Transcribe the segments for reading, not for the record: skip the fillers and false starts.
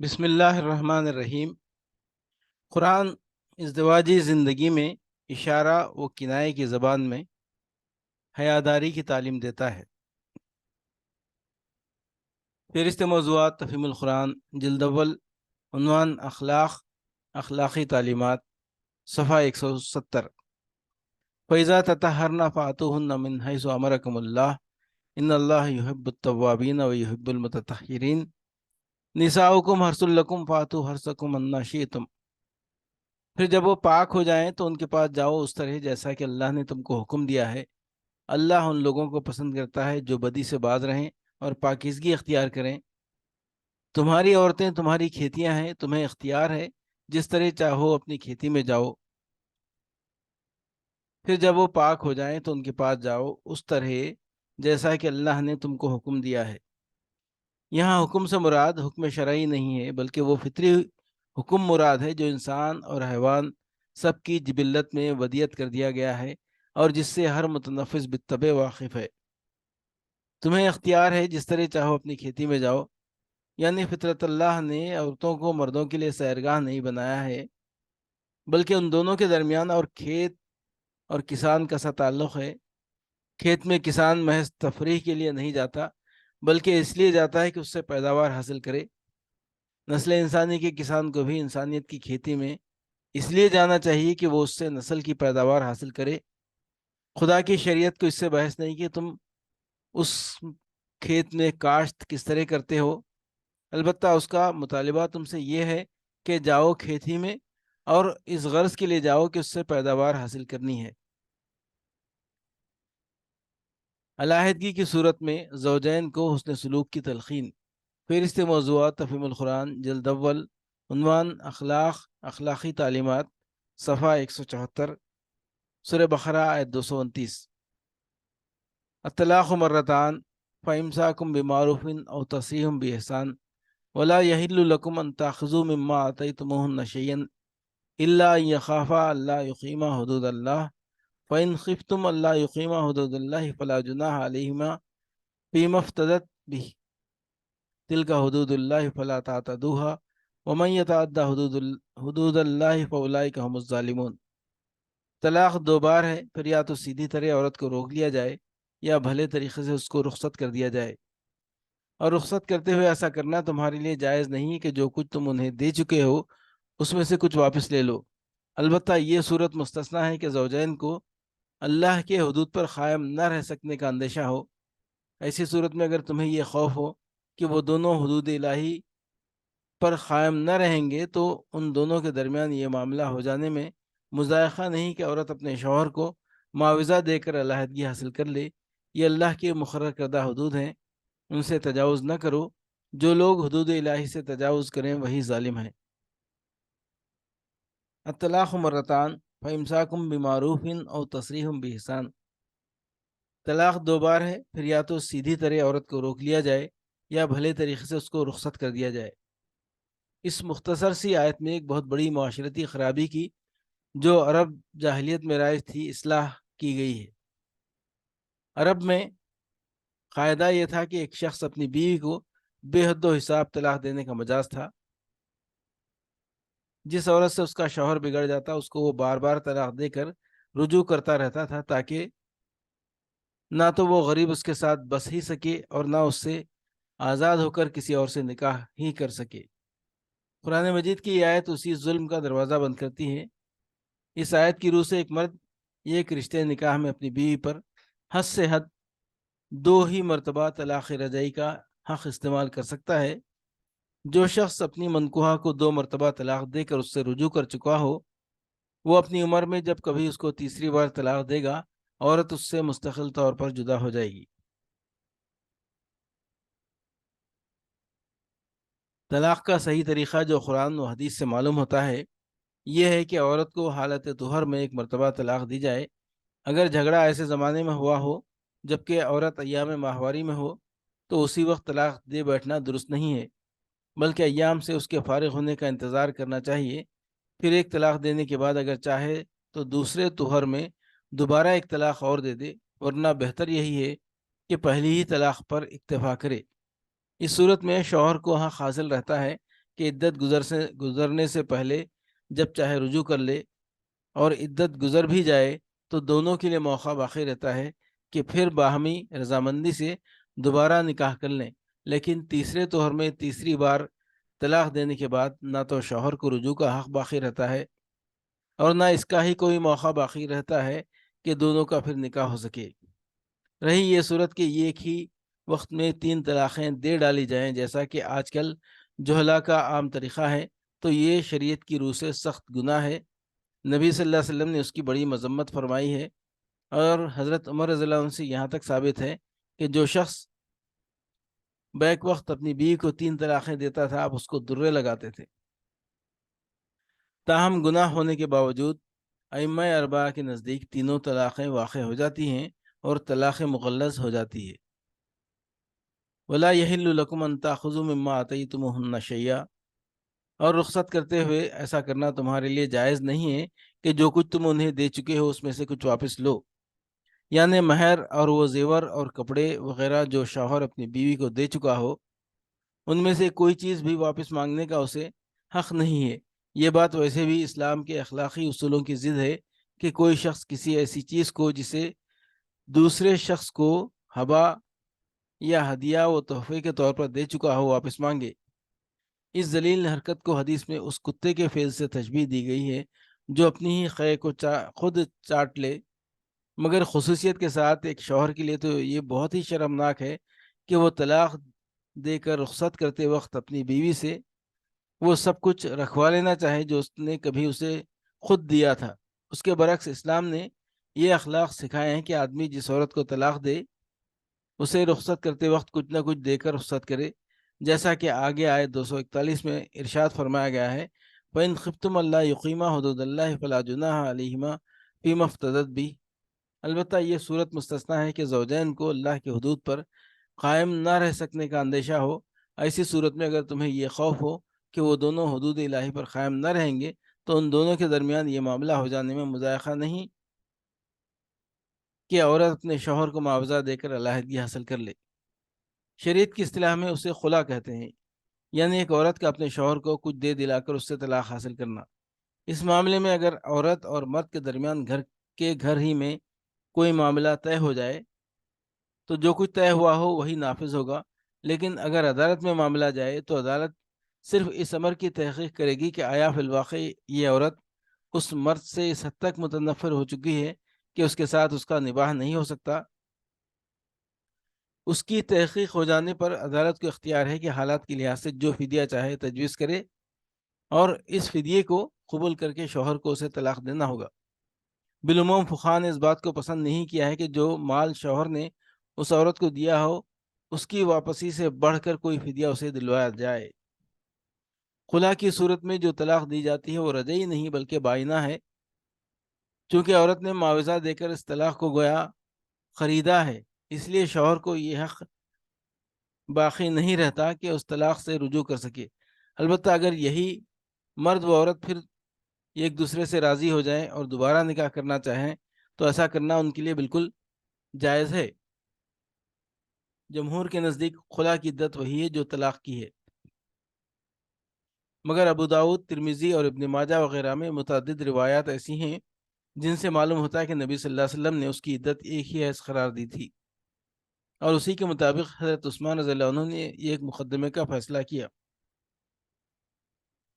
بسم اللہ الرحمن الرحیم۔ قرآن ازدواجی زندگی میں اشارہ و کنایے کی زبان میں حیاداری کی تعلیم دیتا ہے۔ فہرست موضوعات تفہیم القرآن جلد اول، عنوان اخلاقی تعلیمات، صفحہ 170۔ فَإِذَا تَطَهَّرْنَ فَأْتُوهُنَّ مِنْ حَيْثُ أَمَرَكُمُ اللَّهُ إِنَّ اللَّهَ يُحِبُّ التَّوَّابِينَ وَيُحِبُّ الْمُتَطَهِّرِينَ نِسَاؤُكُمْ حَرْثٌ لَكُمْ فَأْتُوا حَرْثَكُمْ أَنَّىٰ شِئْتُمْ۔ پھر جب وہ پاک ہو جائیں تو ان کے پاس جاؤ اس طرح جیسا کہ اللہ نے تم کو حکم دیا ہے۔ اللہ ان لوگوں کو پسند کرتا ہے جو بدی سے باز رہیں اور پاکیزگی اختیار کریں۔ تمہاری عورتیں تمہاری کھیتیاں ہیں، تمہیں اختیار ہے جس طرح چاہو اپنی کھیتی میں جاؤ۔ پھر جب وہ پاک ہو جائیں تو ان کے پاس جاؤ اس طرح جیسا کہ اللہ نے تم کو حکم دیا ہے۔ یہاں حکم سے مراد حکم شرعی نہیں ہے، بلکہ وہ فطری حکم مراد ہے جو انسان اور حیوان سب کی جبلت میں ودیت کر دیا گیا ہے اور جس سے ہر متنفس بالطبع واقف ہے۔ تمہیں اختیار ہے جس طرح چاہو اپنی کھیتی میں جاؤ، یعنی فطرت اللہ نے عورتوں کو مردوں کے لیے سیرگاہ نہیں بنایا ہے، بلکہ ان دونوں کے درمیان اور کھیت اور کسان کا سا تعلق ہے۔ کھیت میں کسان محض تفریح کے لیے نہیں جاتا، بلکہ اس لیے جاتا ہے کہ اس سے پیداوار حاصل کرے۔ نسل انسانی کے کسان کو بھی انسانیت کی کھیتی میں اس لیے جانا چاہیے کہ وہ اس سے نسل کی پیداوار حاصل کرے۔ خدا کی شریعت کو اس سے بحث نہیں کہ تم اس کھیت میں کاشت کس طرح کرتے ہو، البتہ اس کا مطالبہ تم سے یہ ہے کہ جاؤ کھیتی میں اور اس غرض کے لیے جاؤ کہ اس سے پیداوار حاصل کرنی ہے۔ علیحدگی کی صورت میں زوجین کو حسن سلوک کی تلقین۔ فہرست موضوعات تفہیم القرآن جلد اول، عنوان اخلاقی تعلیمات، صفحہ 174، سورہ بقرہ آیت 229۔ الطلاق مرتان فامساکم بمعروف او تسریح باحسان ولا یحل لکم ان تاخذوا مما آتیتموہن شیئا الا ان یخافا الا یقیما حدود اللہ فإن خفتم الا یقیما حدود اللہ فلا جناح علیہما فیما افتدت به تلک حدود اللہ فلا تعتدوها ومن یتعد حدود اللہ فاولئک هم الظالمون۔ طلاق دو بار ہے، پھر یا تو سیدھی طرح عورت کو روک لیا جائے یا بھلے طریقے سے اس کو رخصت کر دیا جائے، اور رخصت کرتے ہوئے ایسا کرنا تمہارے لیے جائز نہیں کہ جو کچھ تم انہیں دے چکے ہو اس میں سے کچھ واپس لے لو۔ البتہ یہ صورت مستثنیٰ ہے کہ زوجین کو اللہ کے حدود پر قائم نہ رہ سکنے کا اندیشہ ہو۔ ایسی صورت میں اگر تمہیں یہ خوف ہو کہ وہ دونوں حدود الہی پر قائم نہ رہیں گے تو ان دونوں کے درمیان یہ معاملہ ہو جانے میں مضائقہ نہیں کہ عورت اپنے شوہر کو معاوضہ دے کر علیحدگی حاصل کر لے۔ یہ اللہ کے مقرر کردہ حدود ہیں، ان سے تجاوز نہ کرو۔ جو لوگ حدود الہی سے تجاوز کریں وہی ظالم ہیں۔ الطلاق مرتان فامساکم بمعروف او تسریح باحسان۔ طلاق دو بار ہے، پھر یا تو سیدھی طرح عورت کو روک لیا جائے یا بھلے طریقے سے اس کو رخصت کر دیا جائے۔ اس مختصر سی آیت میں ایک بہت بڑی معاشرتی خرابی کی جو عرب جاہلیت میں رائج تھی اصلاح کی گئی ہے۔ عرب میں قاعدہ یہ تھا کہ ایک شخص اپنی بیوی کو بے حد و حساب طلاق دینے کا مجاز تھا۔ جس عورت سے اس کا شوہر بگڑ جاتا اس کو وہ بار بار طلاق دے کر رجوع کرتا رہتا تھا تاکہ نہ تو وہ غریب اس کے ساتھ بس ہی سکے اور نہ اس سے آزاد ہو کر کسی اور سے نکاح ہی کر سکے۔ قرآن مجید کی یہ آیت اسی ظلم کا دروازہ بند کرتی ہے۔ اس آیت کی روح سے ایک مرد ایک رشتے نکاح میں اپنی بیوی پر حد سے حد 2 ہی مرتبہ طلاق رجعی کا حق استعمال کر سکتا ہے۔ جو شخص اپنی منکوحہ کو 2 مرتبہ طلاق دے کر اس سے رجوع کر چکا ہو، وہ اپنی عمر میں جب کبھی اس کو تیسری بار طلاق دے گا، عورت اس سے مستقل طور پر جدا ہو جائے گی۔ طلاق کا صحیح طریقہ جو قرآن و حدیث سے معلوم ہوتا ہے یہ ہے کہ عورت کو حالت طہر میں 1 مرتبہ طلاق دی جائے۔ اگر جھگڑا ایسے زمانے میں ہوا ہو جبکہ عورت ایام ماہواری میں ہو تو اسی وقت طلاق دے بیٹھنا درست نہیں ہے، بلکہ ایام سے اس کے فارغ ہونے کا انتظار کرنا چاہیے۔ پھر ایک طلاق دینے کے بعد اگر چاہے تو دوسرے طہر میں دوبارہ ایک طلاق اور دے دے، ورنہ بہتر یہی ہے کہ پہلی ہی طلاق پر اکتفا کرے۔ اس صورت میں شوہر کو حق حاصل رہتا ہے کہ عدت گزرنے سے پہلے جب چاہے رجوع کر لے، اور عدت گزر بھی جائے تو دونوں کے لیے موقع باقی رہتا ہے کہ پھر باہمی رضامندی سے دوبارہ نکاح کر لیں۔ لیکن تیسرے طور میں تیسری بار طلاق دینے کے بعد نہ تو شوہر کو رجوع کا حق باقی رہتا ہے اور نہ اس کا ہی کوئی موقع باقی رہتا ہے کہ دونوں کا پھر نکاح ہو سکے۔ رہی یہ صورت کہ ایک ہی وقت میں 3 طلاقیں دے ڈالی جائیں جیسا کہ آج کل جہلا کا عام طریقہ ہے، تو یہ شریعت کی روح سے سخت گناہ ہے۔ نبی صلی اللہ علیہ وسلم نے اس کی بڑی مذمت فرمائی ہے، اور حضرت عمر رضی اللہ عنہ سے یہاں تک ثابت ہے کہ جو شخص بیک وقت اپنی بیوی کو 3 طلاقیں دیتا تھا، آپ اس کو درے لگاتے تھے۔ تاہم گناہ ہونے کے باوجود ائمہ اربعہ کے نزدیک تینوں طلاقیں واقع ہو جاتی ہیں اور طلاق مغلظ ہو جاتی ہے۔ ولا یحل لکم ان تاخذوا مما آتیتموہن شیئا، اور رخصت کرتے ہوئے ایسا کرنا تمہارے لیے جائز نہیں ہے کہ جو کچھ تم انہیں دے چکے ہو اس میں سے کچھ واپس لو، یعنی مہر اور وہ زیور اور کپڑے وغیرہ جو شوہر اپنی بیوی کو دے چکا ہو، ان میں سے کوئی چیز بھی واپس مانگنے کا اسے حق نہیں ہے۔ یہ بات ویسے بھی اسلام کے اخلاقی اصولوں کی ضد ہے کہ کوئی شخص کسی ایسی چیز کو جسے دوسرے شخص کو ہبہ یا ہدیہ و تحفے کے طور پر دے چکا ہو واپس مانگے۔ اس ذلیل حرکت کو حدیث میں اس کتے کے فعل سے تشبیہ دی گئی ہے جو اپنی ہی خے کو خود چاٹ لے، مگر خصوصیت کے ساتھ ایک شوہر کے لیے تو یہ بہت ہی شرمناک ہے کہ وہ طلاق دے کر رخصت کرتے وقت اپنی بیوی سے وہ سب کچھ رکھوا لینا چاہے جو اس نے کبھی اسے خود دیا تھا۔ اس کے برعکس اسلام نے یہ اخلاق سکھائے ہیں کہ آدمی جس عورت کو طلاق دے اسے رخصت کرتے وقت کچھ نہ کچھ دے کر رخصت کرے، جیسا کہ آگے آیت 241 میں ارشاد فرمایا گیا ہے، وَإِنْ خِفْتُمْ أَلَّا يُقِيمَا حُدُودَ اللَّهِ فَلَا جُنَاحَ عَلَيْهِمَا فِيمَا افْتَدَتْ بِهِ۔ البتہ یہ صورت مستثنیٰ ہے کہ زوجین کو اللہ کے حدود پر قائم نہ رہ سکنے کا اندیشہ ہو۔ ایسی صورت میں اگر تمہیں یہ خوف ہو کہ وہ دونوں حدود الہی پر قائم نہ رہیں گے تو ان دونوں کے درمیان یہ معاملہ ہو جانے میں مضائقہ نہیں کہ عورت اپنے شوہر کو معاوضہ دے کر علیحدگی حاصل کر لے۔ شریعت کی اصطلاح میں اسے خلا کہتے ہیں، یعنی ایک عورت کا اپنے شوہر کو کچھ دے دلا کر اس سے طلاق حاصل کرنا۔ اس معاملے میں اگر عورت اور مرد کے درمیان گھر ہی میں کوئی معاملہ طے ہو جائے تو جو کچھ طے ہوا ہو وہی نافذ ہوگا، لیکن اگر عدالت میں معاملہ جائے تو عدالت صرف اس امر کی تحقیق کرے گی کہ آیا فی الواقع یہ عورت اس مرد سے اس حد تک متنفر ہو چکی ہے کہ اس کے ساتھ اس کا نباہ نہیں ہو سکتا۔ اس کی تحقیق ہو جانے پر عدالت کو اختیار ہے کہ حالات کی لحاظ سے جو فدیہ چاہے تجویز کرے، اور اس فدیے کو قبول کر کے شوہر کو اسے طلاق دینا ہوگا۔ بالعموم فقہا نے اس بات کو پسند نہیں کیا ہے کہ جو مال شوہر نے اس عورت کو دیا ہو اس کی واپسی سے بڑھ کر کوئی فدیہ اسے دلوایا جائے۔ خلا کی صورت میں جو طلاق دی جاتی ہے وہ رجعی نہیں بلکہ بائنہ ہے، چونکہ عورت نے معاوضہ دے کر اس طلاق کو گویا خریدا ہے، اس لیے شوہر کو یہ حق باقی نہیں رہتا کہ اس طلاق سے رجوع کر سکے۔ البتہ اگر یہی مرد و عورت پھر ایک دوسرے سے راضی ہو جائیں اور دوبارہ نکاح کرنا چاہیں تو ایسا کرنا ان کے لیے بالکل جائز ہے۔ جمہور کے نزدیک خلا کی عدت وہی ہے جو طلاق کی ہے، مگر ابو داؤد، ترمذی اور ابن ماجہ وغیرہ میں متعدد روایات ایسی ہیں جن سے معلوم ہوتا ہے کہ نبی صلی اللہ علیہ وسلم نے اس کی عدت ایک ہی حیض قرار دی تھی، اور اسی کے مطابق حضرت عثمان رضی اللہ عنہ نے ایک مقدمے کا فیصلہ کیا۔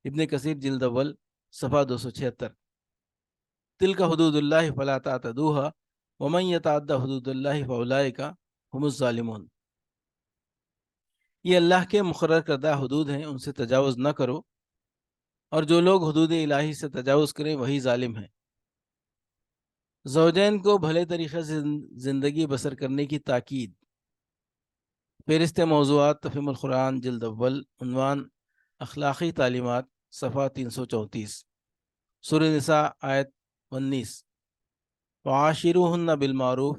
ابن کثیر جلد اول صفحہ 276۔ تلک حدود اللہ فلا تعتدوها ومن یتعد حدود اللہ فاولئک هم الظالمون۔ یہ اللہ کے مقرر کردہ حدود ہیں، ان سے تجاوز نہ کرو، اور جو لوگ حدود الہی سے تجاوز کریں وہی ظالم ہیں۔ زوجین کو بھلے طریقے سے زندگی بسر کرنے کی تاکید۔ فہرست موضوعات تفہیم القرآن جلد اول، عنوان اخلاقی تعلیمات، صفحہ 334، سورہ نساء آیت 19، وعاشروہن بالمعروف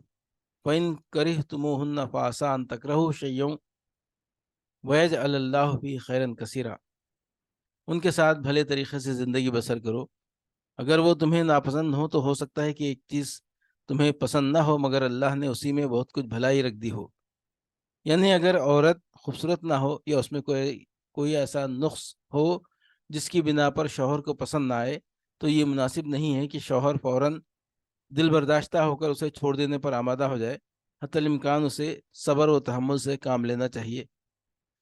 فإن کرہتموہن فعسى أن تکرہوا شیئا ویجعل اللہ فیہ خیرا کثیرا۔ ان کے ساتھ بھلے طریقے سے زندگی بسر کرو، اگر وہ تمہیں ناپسند ہو تو ہو سکتا ہے کہ ایک چیز تمہیں پسند نہ ہو مگر اللہ نے اسی میں بہت کچھ بھلائی رکھ دی ہو، یعنی اگر عورت خوبصورت نہ ہو یا اس میں کوئی ایسا نقص ہو جس کی بنا پر شوہر کو پسند نہ آئے تو یہ مناسب نہیں ہے کہ شوہر فوراً دل برداشتہ ہو کر اسے چھوڑ دینے پر آمادہ ہو جائے، حتی الامکان اسے صبر و تحمل سے کام لینا چاہیے۔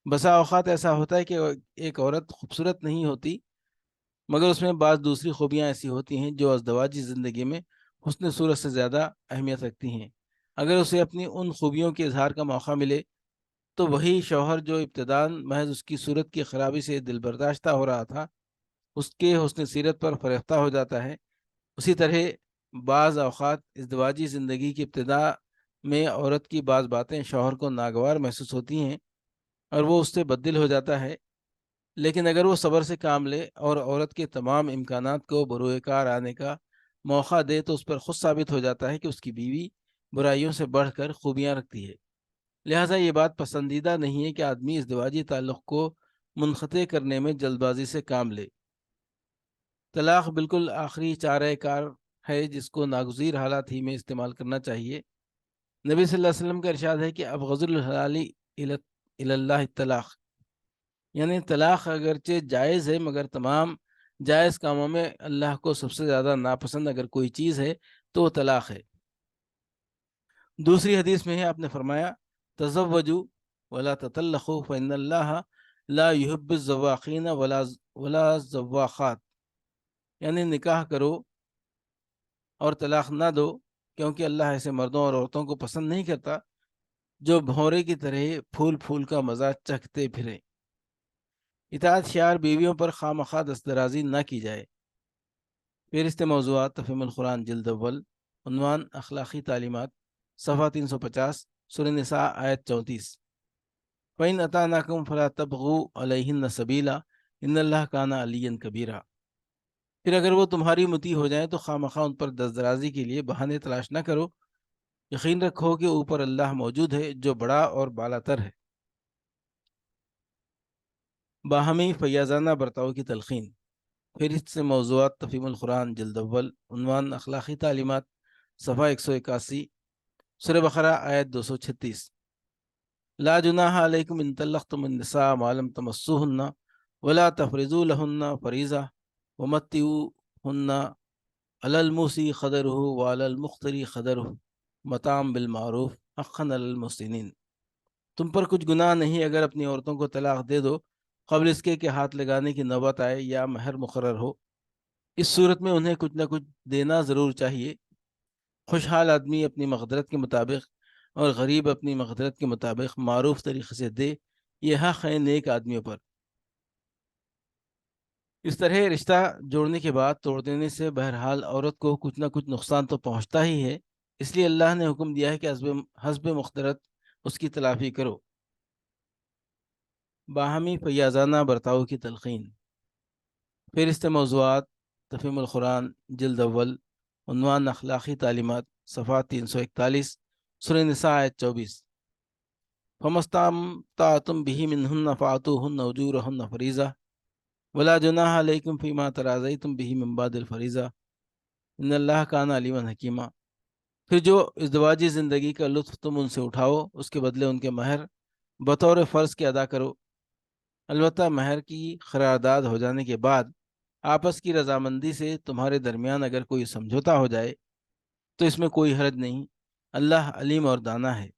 بسا اوقات ایسا ہوتا ہے کہ ایک عورت خوبصورت نہیں ہوتی مگر اس میں بعض دوسری خوبیاں ایسی ہوتی ہیں جو ازدواجی زندگی میں حسن صورت سے زیادہ اہمیت رکھتی ہیں۔ اگر اسے اپنی ان خوبیوں کے اظہار کا موقع ملے تو وہی شوہر جو ابتداً محض اس کی صورت کی خرابی سے دل برداشتہ ہو رہا تھا، اس کے حسن سیرت پر فریفتہ ہو جاتا ہے۔ اسی طرح بعض اوقات ازدواجی زندگی کی ابتدا میں عورت کی بعض باتیں شوہر کو ناگوار محسوس ہوتی ہیں اور وہ اس سے بددل ہو جاتا ہے، لیکن اگر وہ صبر سے کام لے اور عورت کے تمام امکانات کو بروئے کار آنے کا موقع دے تو اس پر خود ثابت ہو جاتا ہے کہ اس کی بیوی برائیوں سے بڑھ کر خوبیاں رکھتی ہے۔ لہٰذا یہ بات پسندیدہ نہیں ہے کہ آدمی ازدواجی تعلق کو منقطع کرنے میں جلد بازی سے کام لے۔ طلاق بالکل آخری چارہ کار ہے جس کو ناگزیر حالات ہی میں استعمال کرنا چاہیے۔ نبی صلی اللہ علیہ وسلم کا ارشاد ہے کہ ابغض الحلال الی اللہ الطلاق، یعنی طلاق اگرچہ جائز ہے مگر تمام جائز کاموں میں اللہ کو سب سے زیادہ ناپسند اگر کوئی چیز ہے تو وہ طلاق ہے۔ دوسری حدیث میں ہے، آپ نے فرمایا تزوجوا ولا تطلقوا فإن اللہ لا يحب الزواقین ولا الزواقات، یعنی نکاح کرو اور طلاق نہ دو کیونکہ اللہ ایسے مردوں اور عورتوں کو پسند نہیں کرتا جو بھونرے کی طرح پھول پھول کا مزہ چکھتے پھریں۔ اطاعت شیار بیویوں پر خواہ دستدرازی نہ کی جائے۔ فہرست موضوعات تفہیم القرآن جلد اول، عنوان اخلاقی تعلیمات، صفحہ 350، سورہ نساء آیت 34۔ فَإِنْ أَطَعْنَكُمْ فَلَا تَبْغُوا عَلَيْهِنَّ سَبِيلًا إِنَّ اللَّهَ كَانَ عَلِيًّا كَبِيرًا۔ پھر اگر وہ تمہاری مطیع ہو جائیں تو خواہ ان پر دستدرازی کے لیے بہانے تلاش نہ کرو، یقین رکھو کہ اوپر اللہ موجود ہے جو بڑا اور بالا تر ہے۔ باہمی فیاضانہ برتاؤ کی تلقین، فہرست سے موضوعات تفہیم القرآن جلد اول، عنوان اخلاقی تعلیمات، صفحہ 181، سورہ بقرہ آیت 236۔ لا جناح علیکم ان طلقتم النساء ما لم تمسوهن ولا تفرضوا لهن فریضہ ومتعوهن علی الموسع قدرہ وعلی المقتر قدرہ متاعا بالمعروف حقا علی المحسنین۔ تم پر کچھ گناہ نہیں اگر اپنی عورتوں کو طلاق دے دو قبل اس کے کہ ہاتھ لگانے کی نوبت آئے یا مہر مقرر ہو۔ اس صورت میں انہیں کچھ نہ کچھ دینا ضرور چاہیے۔ خوشحال آدمی اپنی مقدرت کے مطابق اور غریب اپنی مقدرت کے مطابق معروف طریقے سے دے، یہ حق ہے نیک آدمیوں پر۔ اس طرح رشتہ جوڑنے کے بعد توڑ دینے سے بہرحال عورت کو کچھ نہ کچھ نقصان تو پہنچتا ہی ہے، اس لیے اللہ نے حکم دیا ہے کہ حسب مقدرت اس کی تلافی کرو۔ باہمی فیاضانہ برتاؤ کی تلقین، فہرست موضوعات تفہیم القرآن جلد اول، عنوان اخلاقی تعلیمات، صفحہ 341، سورہ نساء آیت 24۔ فَمَا اسْتَمْتَعْتُمْ بِهِ مِنْهُنَّ فَآتُوهُنَّ أُجُورَهُنَّ فَرِيضَةً وَلَا جُنَاحَ عَلَيْكُمْ فِيمَا تَرَاضَيْتُمْ بِهِ مِنْ بَعْدِ الْفَرِيضَةِ إِنَّ اللَّهَ كَانَ عَلِيمًا حَكِيمًا۔ پھر جو ازدواجی زندگی کا لطف تم ان سے اٹھاؤ اس کے بدلے ان کے مہر بطور فرض کے ادا کرو، البتہ مہر کی قرارداد ہو جانے کے بعد آپس کی رضامندی سے تمہارے درمیان اگر کوئی سمجھوتا ہو جائے تو اس میں کوئی حرج نہیں، اللہ علیم اور دانا ہے۔